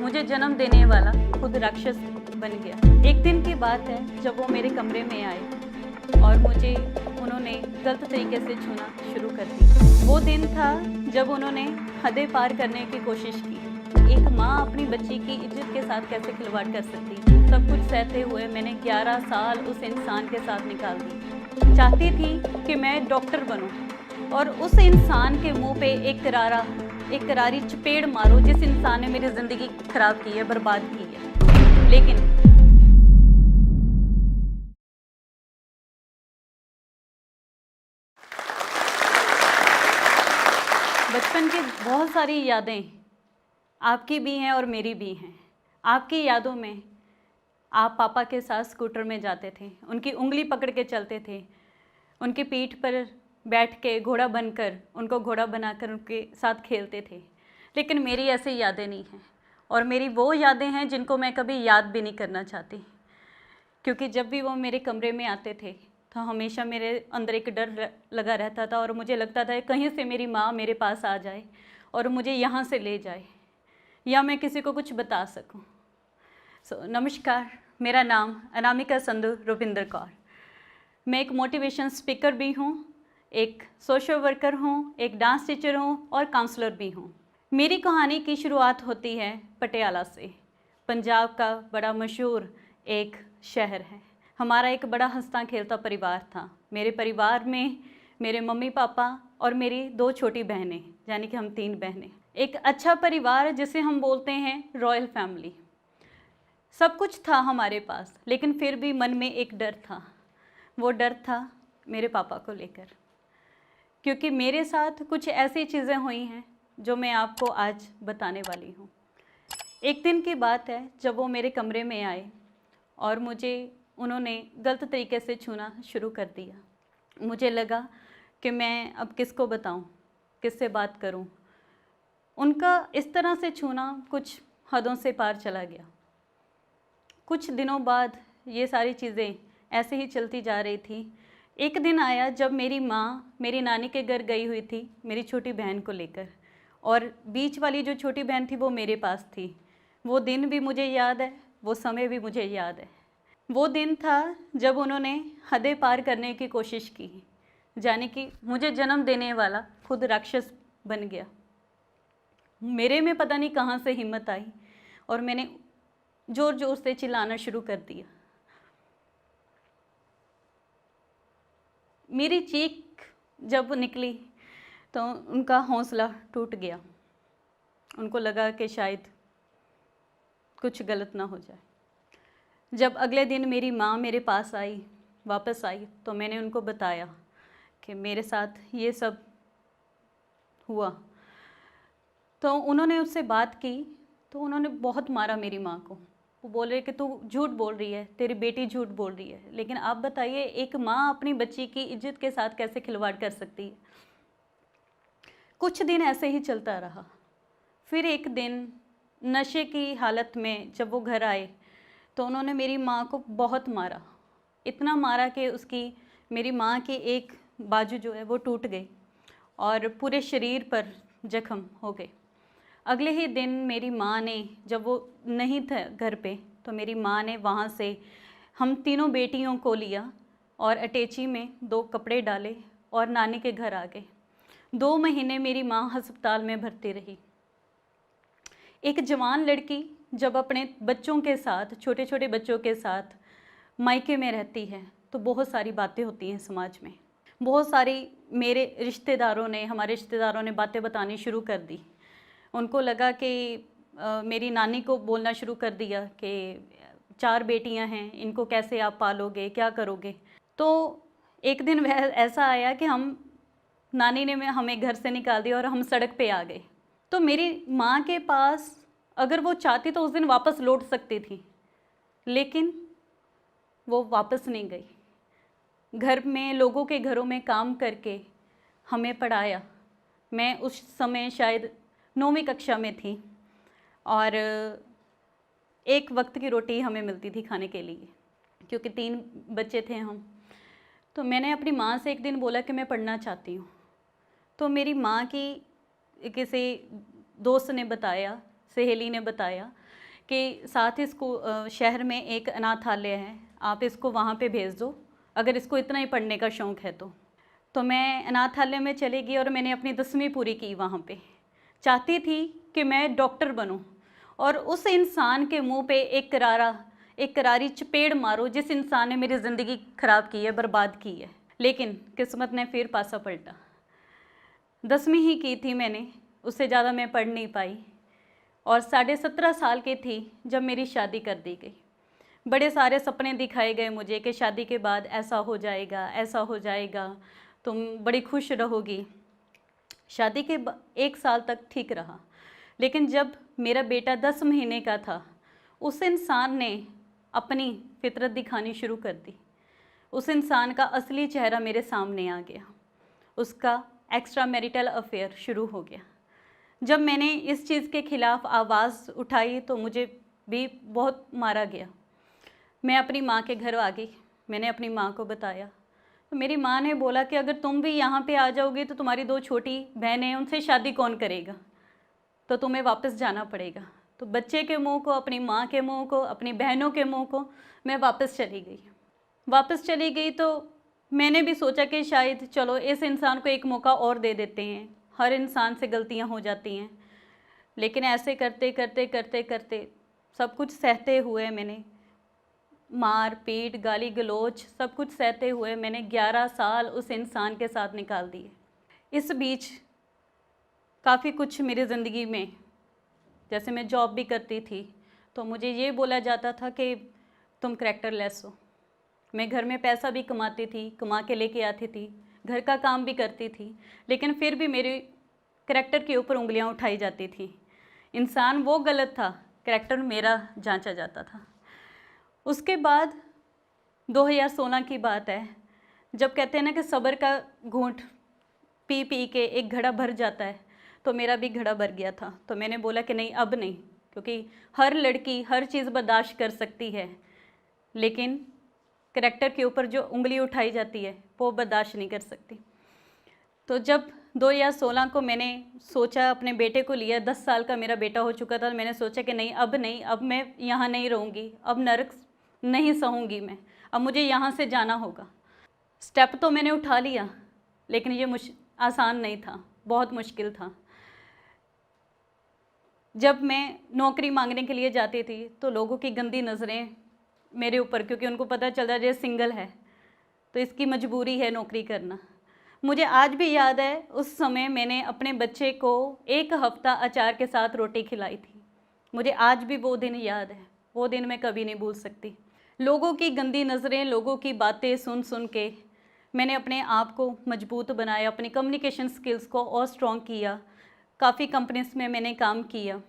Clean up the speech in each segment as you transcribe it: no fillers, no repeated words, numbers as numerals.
मुझे जन्म देने वाला खुद राक्षस बन गया। एक दिन की बात है जब वो मेरे कमरे में आए और मुझे उन्होंने गलत तरीके से छूना शुरू कर दी। वो दिन था जब उन्होंने हदें पार करने की कोशिश की। एक माँ अपनी बच्ची की इज्जत के साथ कैसे खिलवाड़ कर सकती। सब कुछ सहते हुए मैंने 11 साल उस इंसान के साथ निकाल दी। चाहती थी कि मैं डॉक्टर बनूं और उस इंसान के मुंह पे एक करारी चपेड़ मारो जिस इंसान ने मेरी ज़िंदगी ख़राब की है, बर्बाद की है। लेकिन बचपन की बहुत सारी यादें आपकी भी हैं और मेरी भी हैं। आपकी यादों में आप पापा के साथ स्कूटर में जाते थे, उनकी उंगली पकड़ के चलते थे, उनकी पीठ पर बैठ के घोड़ा बनकर उनको घोड़ा बनाकर उनके साथ खेलते थे। लेकिन मेरी ऐसी यादें नहीं हैं और मेरी वो यादें हैं जिनको मैं कभी याद भी नहीं करना चाहती, क्योंकि जब भी वो मेरे कमरे में आते थे तो हमेशा मेरे अंदर एक डर लगा रहता था और मुझे लगता था कहीं से मेरी माँ मेरे पास आ जाए और मुझे यहाँ से ले जाए या मैं किसी को कुछ बता सकूँ। नमस्कार, मेरा नाम अनामिका संधू रुपिंदर कौर। मैं एक मोटिवेशन स्पीकर भी हूँ, एक सोशल वर्कर हूँ, एक डांस टीचर हूँ और काउंसलर भी हूँ। मेरी कहानी की शुरुआत होती है पटियाला से। पंजाब का बड़ा मशहूर एक शहर है। हमारा एक बड़ा हंसता खेलता परिवार था। मेरे परिवार में मेरे मम्मी पापा और मेरी 2 छोटी बहनें, यानी कि हम 3 बहनें। एक अच्छा परिवार जिसे हम बोलते हैं रॉयल फैमिली। सब कुछ था हमारे पास, लेकिन फिर भी मन में एक डर था। वो डर था मेरे पापा को लेकर, क्योंकि मेरे साथ कुछ ऐसी चीज़ें हुई हैं जो मैं आपको आज बताने वाली हूँ। एक दिन की बात है जब वो मेरे कमरे में आए और मुझे उन्होंने गलत तरीके से छूना शुरू कर दिया। मुझे लगा कि मैं अब किसको बताऊँ, किससे बात करूँ। उनका इस तरह से छूना कुछ हदों से पार चला गया। कुछ दिनों बाद ये सारी चीज़ें ऐसे ही चलती जा रही थी। एक दिन आया जब मेरी माँ मेरी नानी के घर गई हुई थी मेरी छोटी बहन को लेकर, और बीच वाली जो छोटी बहन थी वो मेरे पास थी। वो दिन भी मुझे याद है, वो समय भी मुझे याद है। वो दिन था जब उन्होंने हदें पार करने की कोशिश की, यानी कि मुझे जन्म देने वाला खुद राक्षस बन गया। मेरे में पता नहीं कहाँ से हिम्मत आई और मैंने ज़ोर ज़ोर से चिल्लाना शुरू कर दिया। मेरी चीख जब निकली तो उनका हौसला टूट गया। उनको लगा कि शायद कुछ गलत ना हो जाए। जब अगले दिन मेरी माँ मेरे पास आई, वापस आई, तो मैंने उनको बताया कि मेरे साथ ये सब हुआ। तो उन्होंने उससे बात की तो उन्होंने बहुत मारा मेरी माँ को। वो बोल रहे कि तू झूठ बोल रही है, तेरी बेटी झूठ बोल रही है। लेकिन आप बताइए, एक माँ अपनी बच्ची की इज्जत के साथ कैसे खिलवाड़ कर सकती है। कुछ दिन ऐसे ही चलता रहा। फिर एक दिन नशे की हालत में जब वो घर आए तो उन्होंने मेरी माँ को बहुत मारा। इतना मारा कि मेरी माँ की एक बाजू जो है वो टूट गई और पूरे शरीर पर जख्म हो गए। अगले ही दिन मेरी माँ ने, जब वो नहीं था घर पे, तो मेरी माँ ने वहाँ से हम तीनों बेटियों को लिया और अटैची में 2 कपड़े डाले और नानी के घर आ गए। 2 महीने मेरी माँ अस्पताल में भर्ती रही। एक जवान लड़की जब अपने बच्चों के साथ, छोटे छोटे बच्चों के साथ मायके में रहती है तो बहुत सारी बातें होती हैं समाज में। बहुत सारी हमारे रिश्तेदारों ने बातें बतानी शुरू कर दी। उनको लगा कि मेरी नानी को बोलना शुरू कर दिया कि 4 बेटियां हैं, इनको कैसे आप पालोगे, क्या करोगे। तो एक दिन वह ऐसा आया कि नानी ने हमें घर से निकाल दिया और हम सड़क पे आ गए। तो मेरी माँ के पास अगर वो चाहती तो उस दिन वापस लौट सकती थी, लेकिन वो वापस नहीं गई। घर में, लोगों के घरों में काम करके हमें पढ़ाया। मैं उस समय शायद 9वीं कक्षा में थी और एक वक्त की रोटी हमें मिलती थी खाने के लिए, क्योंकि 3 बच्चे थे हम। तो मैंने अपनी माँ से एक दिन बोला कि मैं पढ़ना चाहती हूँ। तो मेरी माँ की किसी दोस्त ने बताया, सहेली ने बताया कि साथ ही शहर में एक अनाथालय है, आप इसको वहाँ पे भेज दो, अगर इसको इतना ही पढ़ने का शौक़ है तो मैं अनाथालय में चली गई और मैंने अपनी 10वीं पूरी की वहाँ पे। चाहती थी कि मैं डॉक्टर बनूं और उस इंसान के मुंह पे एक करारी चपेड़ मारो जिस इंसान ने मेरी ज़िंदगी ख़राब की है, बर्बाद की है। लेकिन किस्मत ने फिर पासा पलटा। 10वीं ही की थी मैंने, उससे ज़्यादा मैं पढ़ नहीं पाई और 17.5 साल की थी जब मेरी शादी कर दी गई। बड़े सारे सपने दिखाए गए मुझे कि शादी के बाद ऐसा हो जाएगा, ऐसा हो जाएगा, तुम बड़ी खुश रहोगी। शादी के 1 साल तक ठीक रहा, लेकिन जब मेरा बेटा 10 महीने का था, उस इंसान ने अपनी फितरत दिखानी शुरू कर दी। उस इंसान का असली चेहरा मेरे सामने आ गया। उसका एक्स्ट्रा मैरिटल अफेयर शुरू हो गया। जब मैंने इस चीज़ के ख़िलाफ़ आवाज़ उठाई तो मुझे भी बहुत मारा गया। मैं अपनी माँ के घर आ गई, मैंने अपनी माँ को बताया तो मेरी माँ ने बोला कि अगर तुम भी यहाँ पे आ जाओगी तो तुम्हारी 2 छोटी बहनें, उनसे शादी कौन करेगा, तो तुम्हें वापस जाना पड़ेगा। तो बच्चे के मुंह को, अपनी माँ के मुंह को, अपनी बहनों के मुंह को मैं वापस चली गई। तो मैंने भी सोचा कि शायद चलो इस इंसान को एक मौका और दे देते हैं, हर इंसान से गलतियाँ हो जाती हैं। लेकिन ऐसे करते करते सब कुछ सहते हुए, मैंने मार पीट, गाली गलोच सब कुछ सहते हुए मैंने 11 साल उस इंसान के साथ निकाल दिए। इस बीच काफ़ी कुछ मेरी ज़िंदगी में, जैसे मैं जॉब भी करती थी तो मुझे ये बोला जाता था कि तुम करैक्टरलेस हो। मैं घर में पैसा भी कमाती थी, कमा के लेके आती थी, घर का काम भी करती थी, लेकिन फिर भी मेरे करैक्टर के ऊपर उंगलियां उठाई जाती थी। इंसान वो गलत था, करैक्टर मेरा जांचा जाता था। उसके बाद 2016 की बात है, जब कहते हैं ना कि सब्र का घूंट पी पी के एक घड़ा भर जाता है, तो मेरा भी घड़ा भर गया था। तो मैंने बोला कि नहीं, अब नहीं, क्योंकि हर लड़की हर चीज़ बर्दाश्त कर सकती है, लेकिन करैक्टर के ऊपर जो उंगली उठाई जाती है वो बर्दाश्त नहीं कर सकती। तो जब 2016 को मैंने सोचा, अपने बेटे को लिया, 10 साल का मेरा बेटा हो चुका था, मैंने सोचा कि नहीं, अब मैं यहाँ नहीं रहूँगी, अब नरक नहीं सहूँगी मैं, अब मुझे यहाँ से जाना होगा। स्टेप तो मैंने उठा लिया, लेकिन ये आसान नहीं था, बहुत मुश्किल था। जब मैं नौकरी मांगने के लिए जाती थी तो लोगों की गंदी नज़रें मेरे ऊपर, क्योंकि उनको पता चलता है ये सिंगल है तो इसकी मजबूरी है नौकरी करना। मुझे आज भी याद है, उस समय मैंने अपने बच्चे को 1 हफ़्ता अचार के साथ रोटी खिलाई थी। मुझे आज भी वो दिन याद है, वो दिन मैं कभी नहीं भूल सकती। लोगों की गंदी नज़रें, लोगों की बातें सुन सुन के मैंने अपने आप को मजबूत बनाया, अपनी कम्युनिकेशन स्किल्स को और स्ट्रॉन्ग किया। काफ़ी कंपनीज़ में मैंने काम किया,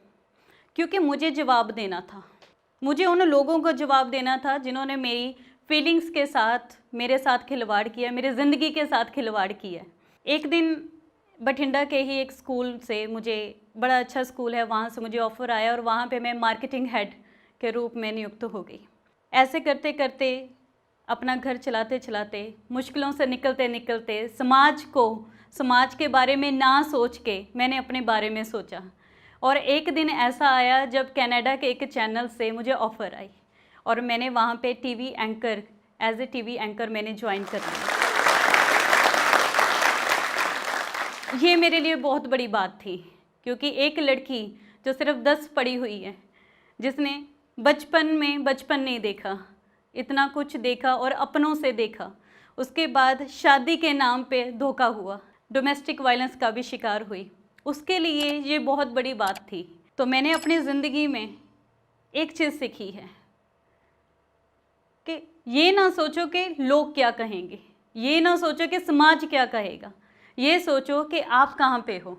क्योंकि मुझे जवाब देना था। मुझे उन लोगों को जवाब देना था जिन्होंने मेरी फीलिंग्स के साथ मेरे साथ खिलवाड़ किया, मेरी ज़िंदगी के साथ खिलवाड़ किया। एक दिन बठिंडा के ही एक स्कूल से, मुझे बड़ा अच्छा स्कूल है, वहाँ से मुझे ऑफ़र आया और वहाँ पे मैं मार्केटिंग हेड के रूप में नियुक्त हो गई। ऐसे करते करते, अपना घर चलाते चलाते, मुश्किलों से निकलते निकलते, समाज के बारे में ना सोच के मैंने अपने बारे में सोचा। और एक दिन ऐसा आया जब कनाडा के एक चैनल से मुझे ऑफ़र आई और मैंने वहाँ पे एज ए टीवी एंकर मैंने ज्वाइन कर लिया। ये मेरे लिए बहुत बड़ी बात थी, क्योंकि एक लड़की जो सिर्फ 10 पढ़ी हुई है, जिसने बचपन नहीं देखा, इतना कुछ देखा और अपनों से देखा, उसके बाद शादी के नाम पे धोखा हुआ, डोमेस्टिक वायलेंस का भी शिकार हुई, उसके लिए ये बहुत बड़ी बात थी। तो मैंने अपनी ज़िंदगी में एक चीज़ सीखी है कि ये ना सोचो कि लोग क्या कहेंगे, ये ना सोचो कि समाज क्या कहेगा, ये सोचो कि आप कहाँ पे हो।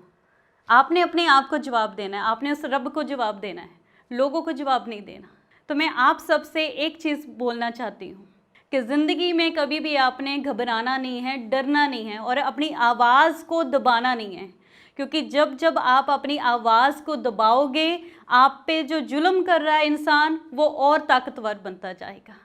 आपने अपने आप को जवाब देना है, आपने उस रब को जवाब देना है, लोगों को जवाब नहीं देना। तो मैं आप सबसे एक चीज़ बोलना चाहती हूँ कि ज़िंदगी में कभी भी आपने घबराना नहीं है, डरना नहीं है और अपनी आवाज़ को दबाना नहीं है, क्योंकि जब जब आप अपनी आवाज़ को दबाओगे, आप पे जो जुल्म कर रहा है इंसान, वो और ताकतवर बनता जाएगा।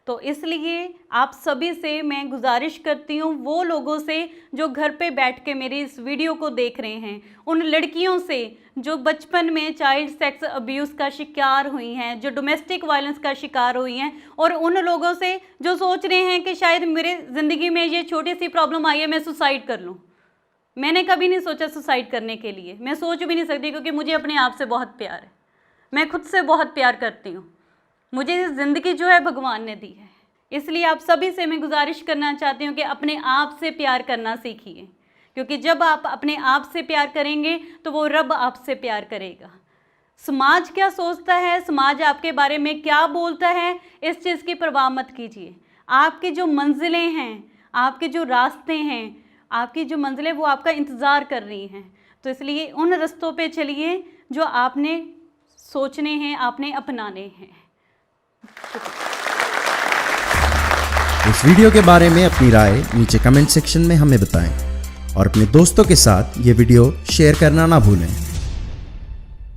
तो इसलिए आप सभी से मैं गुजारिश करती हूँ, वो लोगों से जो घर पे बैठ के मेरी इस वीडियो को देख रहे हैं, उन लड़कियों से जो बचपन में चाइल्ड सेक्स अब्यूज़ का शिकार हुई हैं, जो डोमेस्टिक वायलेंस का शिकार हुई हैं, और उन लोगों से जो सोच रहे हैं कि शायद मेरे ज़िंदगी में ये छोटी सी प्रॉब्लम आई है, मैं सुसाइड कर लूँ। मैंने कभी नहीं सोचा सुसाइड करने के लिए, मैं सोच भी नहीं सकती, क्योंकि मुझे अपने आप से बहुत प्यार है, मैं खुद से बहुत प्यार करती हूँ। मुझे ज़िंदगी जो है भगवान ने दी है, इसलिए आप सभी से मैं गुजारिश करना चाहती हूँ कि अपने आप से प्यार करना सीखिए, क्योंकि जब आप अपने आप से प्यार करेंगे तो वो रब आपसे प्यार करेगा। समाज क्या सोचता है, समाज आपके बारे में क्या बोलता है, इस चीज़ की परवाह मत कीजिए। आपकी जो मंजिलें हैं, आपके जो रास्ते हैं, आपकी जो मंजिलें वो आपका इंतज़ार कर रही हैं। तो इसलिए उन रास्तों पे चलिए जो आपने सोचने हैं, आपने अपनाने हैं। इस वीडियो के बारे में अपनी राय नीचे कमेंट सेक्शन में हमें बताएं और अपने दोस्तों के साथ ये वीडियो शेयर करना ना भूलें।